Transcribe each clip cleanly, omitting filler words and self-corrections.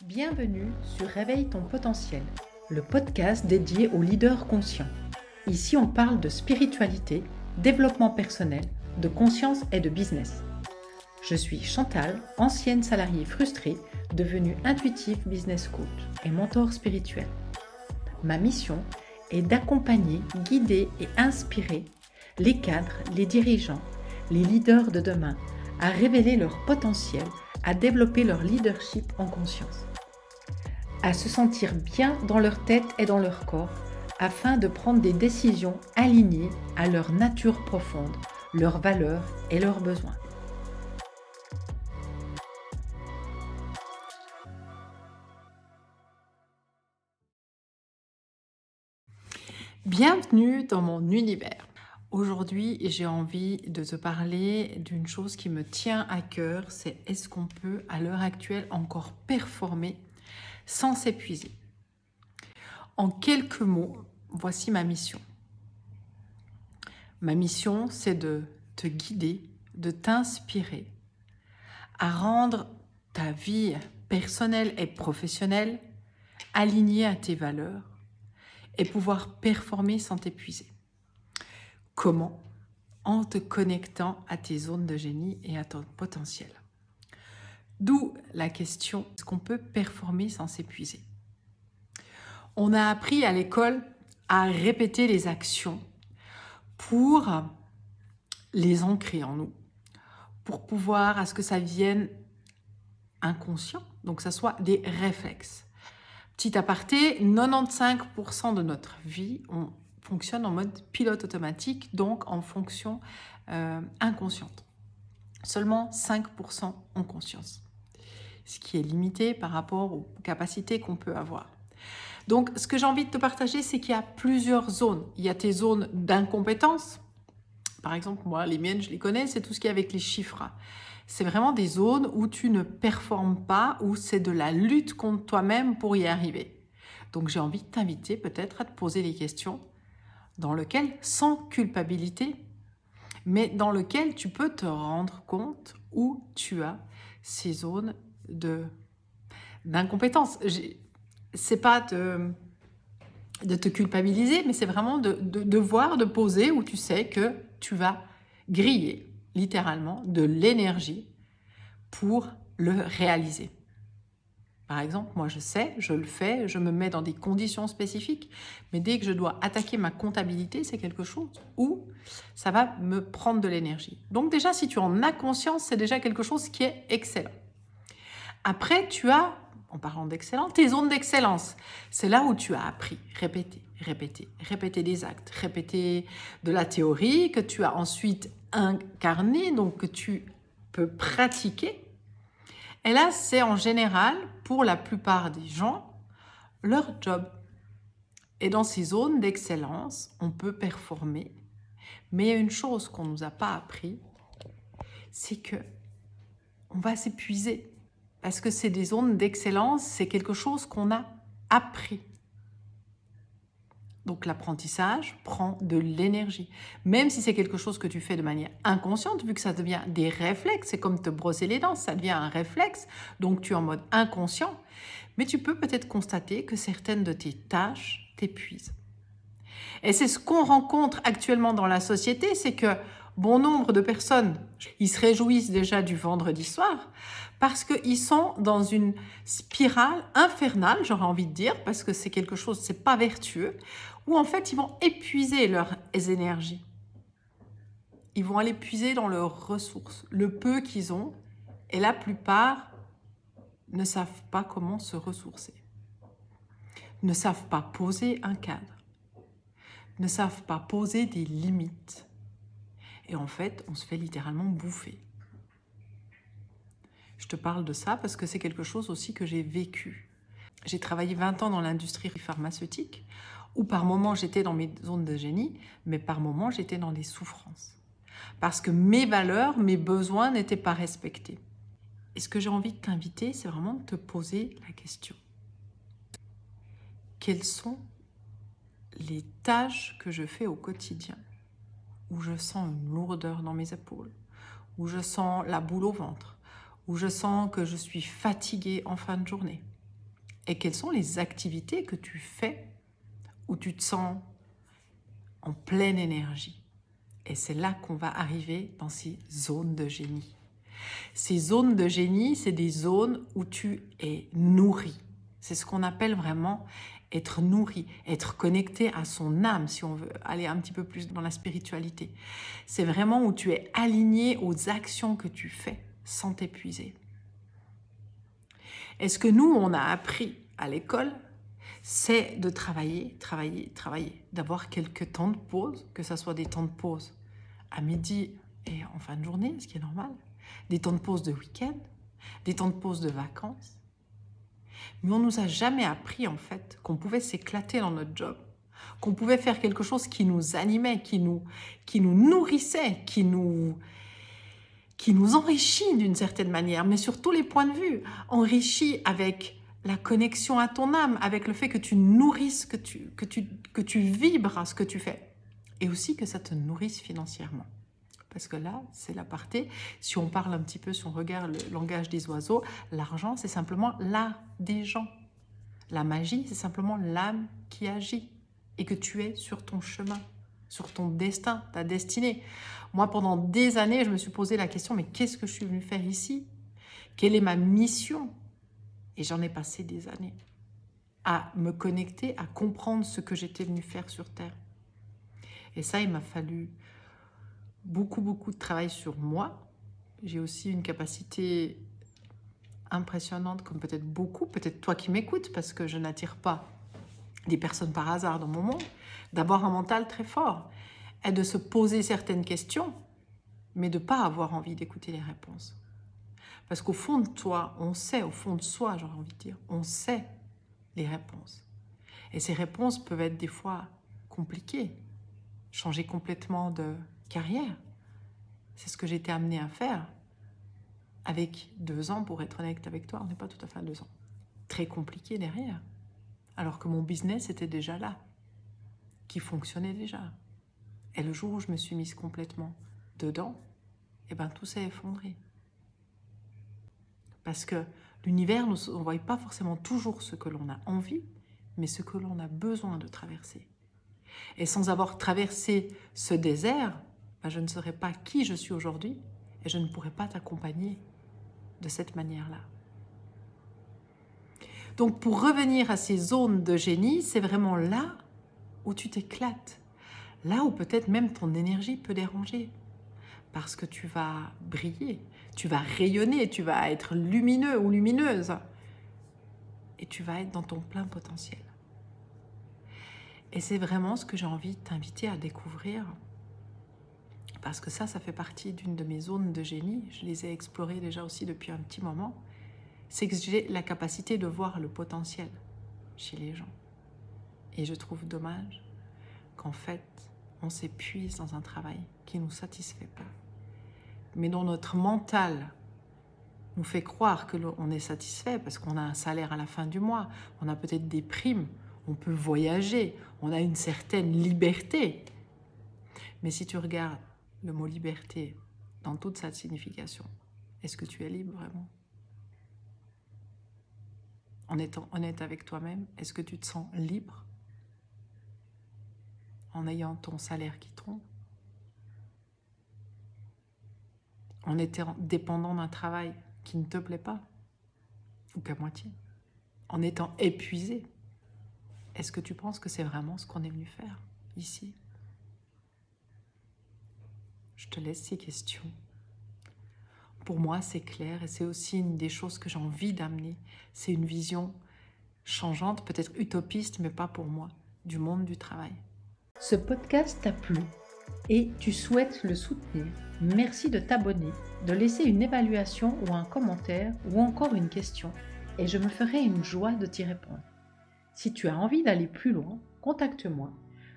Bienvenue sur Réveille ton potentiel, le podcast dédié aux leaders conscients. Ici, on parle de spiritualité, développement personnel, de conscience et de business. Je suis Chantal, ancienne salariée frustrée, devenue intuitive business coach et mentor spirituel. Ma mission est d'accompagner, guider et inspirer les cadres, les dirigeants, les leaders de demain à révéler leur potentiel, à développer leur leadership en conscience, à se sentir bien dans leur tête et dans leur corps, afin de prendre des décisions alignées à leur nature profonde, leurs valeurs et leurs besoins. Bienvenue dans mon univers. Aujourd'hui, j'ai envie de te parler d'une chose qui me tient à cœur, c'est est-ce qu'on peut à l'heure actuelle encore performer sans s'épuiser? En quelques mots, voici ma mission. Ma mission, c'est de te guider, de t'inspirer à rendre ta vie personnelle et professionnelle alignée à tes valeurs et pouvoir performer sans t'épuiser. Comment? En te connectant à tes zones de génie et à ton potentiel. D'où la question, est-ce qu'on peut performer sans s'épuiser? On a appris à l'école à répéter les actions pour les ancrer en nous, pour pouvoir à ce que ça vienne inconscient, donc que ça soit des réflexes. Petit aparté, 95% de notre vie, on fonctionne en mode pilote automatique, donc en fonction inconsciente. Seulement 5% ont conscience, ce qui est limité par rapport aux capacités qu'on peut avoir. Donc, ce que j'ai envie de te partager, c'est qu'il y a plusieurs zones. Il y a tes zones d'incompétence. Par exemple, moi, les miennes, je les connais, c'est tout ce qui est avec les chiffres. C'est vraiment des zones où tu ne performes pas, où c'est de la lutte contre toi-même pour y arriver. Donc, j'ai envie de t'inviter peut-être à te poser des questions dans lesquelles, sans culpabilité, mais dans lesquelles tu peux te rendre compte où tu as ces zones d'incompétence. C'est pas de te culpabiliser, mais c'est vraiment de voir, de poser où tu sais que tu vas griller littéralement de l'énergie pour le réaliser. Par exemple, moi je sais, je le fais, je me mets dans des conditions spécifiques, mais dès que je dois attaquer ma comptabilité, c'est quelque chose où ça va me prendre de l'énergie. Donc déjà, si tu en as conscience, c'est déjà quelque chose qui est excellent. Après, tu as, en parlant d'excellence, tes zones d'excellence. C'est là où tu as appris, répéter des actes, répéter de la théorie que tu as ensuite incarné, donc que tu peux pratiquer. Et là, c'est en général, pour la plupart des gens, leur job. Et dans ces zones d'excellence, on peut performer. Mais il y a une chose qu'on ne nous a pas appris, c'est que on va s'épuiser. Parce que c'est des zones d'excellence, c'est quelque chose qu'on a appris. Donc l'apprentissage prend de l'énergie. Même si c'est quelque chose que tu fais de manière inconsciente, vu que ça devient des réflexes, c'est comme te brosser les dents, ça devient un réflexe, donc tu es en mode inconscient. Mais tu peux peut-être constater que certaines de tes tâches t'épuisent. Et c'est ce qu'on rencontre actuellement dans la société, c'est que bon nombre de personnes, ils se réjouissent déjà du vendredi soir parce qu'ils sont dans une spirale infernale, j'aurais envie de dire, parce que c'est quelque chose, c'est pas vertueux, où en fait ils vont épuiser leurs énergies. Ils vont aller puiser dans leurs ressources, le peu qu'ils ont, et la plupart ne savent pas comment se ressourcer, ne savent pas poser un cadre, ne savent pas poser des limites. Et en fait, on se fait littéralement bouffer. Je te parle de ça parce que c'est quelque chose aussi que j'ai vécu. J'ai travaillé 20 ans dans l'industrie pharmaceutique, où par moments j'étais dans mes zones de génie, mais par moments j'étais dans des souffrances. Parce que mes valeurs, mes besoins n'étaient pas respectés. Et ce que j'ai envie de t'inviter, c'est vraiment de te poser la question. Quelles sont les tâches que je fais au quotidien, où je sens une lourdeur dans mes épaules, où je sens la boule au ventre, où je sens que je suis fatiguée en fin de journée? Et quelles sont les activités que tu fais où tu te sens en pleine énergie. Et c'est là qu'on va arriver dans ces zones de génie. Ces zones de génie, c'est des zones où tu es nourri. C'est ce qu'on appelle vraiment être nourri, être connecté à son âme, si on veut aller un petit peu plus dans la spiritualité. C'est vraiment où tu es aligné aux actions que tu fais sans t'épuiser. Et ce que nous, on a appris à l'école, c'est de travailler, d'avoir quelques temps de pause, que ce soit des temps de pause à midi et en fin de journée, ce qui est normal, des temps de pause de week-end, des temps de pause de vacances. Mais on ne nous a jamais appris en fait qu'on pouvait s'éclater dans notre job, qu'on pouvait faire quelque chose qui nous animait, qui nous nourrissait, qui nous enrichit d'une certaine manière, mais sur tous les points de vue, enrichit avec la connexion à ton âme, avec le fait que tu nourrisses, que tu vibres à ce que tu fais, et aussi que ça te nourrisse financièrement. Parce que là, c'est l'aparté. Si on parle un petit peu, si on regarde le langage des oiseaux, l'argent, c'est simplement l'art des gens. La magie, c'est simplement l'âme qui agit et que tu es sur ton chemin, sur ton destin, ta destinée. Moi, pendant des années, je me suis posé la question, mais qu'est-ce que je suis venue faire ici? Quelle est ma mission? Et j'en ai passé des années à me connecter, à comprendre ce que j'étais venue faire sur Terre. Et ça, il m'a fallu beaucoup de travail sur moi. J'ai aussi une capacité impressionnante, comme peut-être toi qui m'écoutes, parce que je n'attire pas des personnes par hasard dans mon monde, d'avoir un mental très fort et de se poser certaines questions, mais de ne pas avoir envie d'écouter les réponses. Parce qu'au fond de toi, on sait, au fond de soi, j'aurais envie de dire, on sait les réponses. Et ces réponses peuvent être des fois compliquées. Changer complètement de carrière, c'est ce que j'ai été amenée à faire avec 2 ans, pour être honnête avec toi, on n'est pas tout à fait à 2 ans. Très compliqué derrière. Alors que mon business était déjà là, qui fonctionnait déjà. Et le jour où je me suis mise complètement dedans, eh ben, tout s'est effondré. Parce que l'univers ne nous envoie pas forcément toujours ce que l'on a envie, mais ce que l'on a besoin de traverser. Et sans avoir traversé ce désert, ben, je ne serais pas qui je suis aujourd'hui et je ne pourrais pas t'accompagner de cette manière-là. Donc pour revenir à ces zones de génie, c'est vraiment là où tu t'éclates, là où peut-être même ton énergie peut déranger, parce que tu vas briller, tu vas rayonner, tu vas être lumineux ou lumineuse, et tu vas être dans ton plein potentiel. Et c'est vraiment ce que j'ai envie de t'inviter à découvrir, parce que ça fait partie d'une de mes zones de génie, je les ai explorées déjà aussi depuis un petit moment, c'est que j'ai la capacité de voir le potentiel chez les gens. Et je trouve dommage qu'en fait, on s'épuise dans un travail qui ne nous satisfait pas, mais dont notre mental nous fait croire que l'on est satisfait parce qu'on a un salaire à la fin du mois, on a peut-être des primes, on peut voyager, on a une certaine liberté. Mais si tu regardes le mot liberté dans toute sa signification, est-ce que tu es libre vraiment? En étant honnête avec toi-même, est-ce que tu te sens libre en ayant ton salaire qui tombe? En étant dépendant d'un travail qui ne te plaît pas, ou qu'à moitié, en étant épuisé, est-ce que tu penses que c'est vraiment ce qu'on est venu faire ici? Je te laisse ces questions. Pour moi, c'est clair et c'est aussi une des choses que j'ai envie d'amener. C'est une vision changeante, peut-être utopiste, mais pas pour moi, du monde du travail. Ce podcast t'a plu et tu souhaites le soutenir. Merci de t'abonner, de laisser une évaluation ou un commentaire ou encore une question et je me ferai une joie de t'y répondre. Si tu as envie d'aller plus loin, contacte-moi.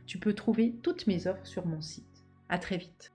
Tu peux trouver toutes mes offres sur mon site. À très vite.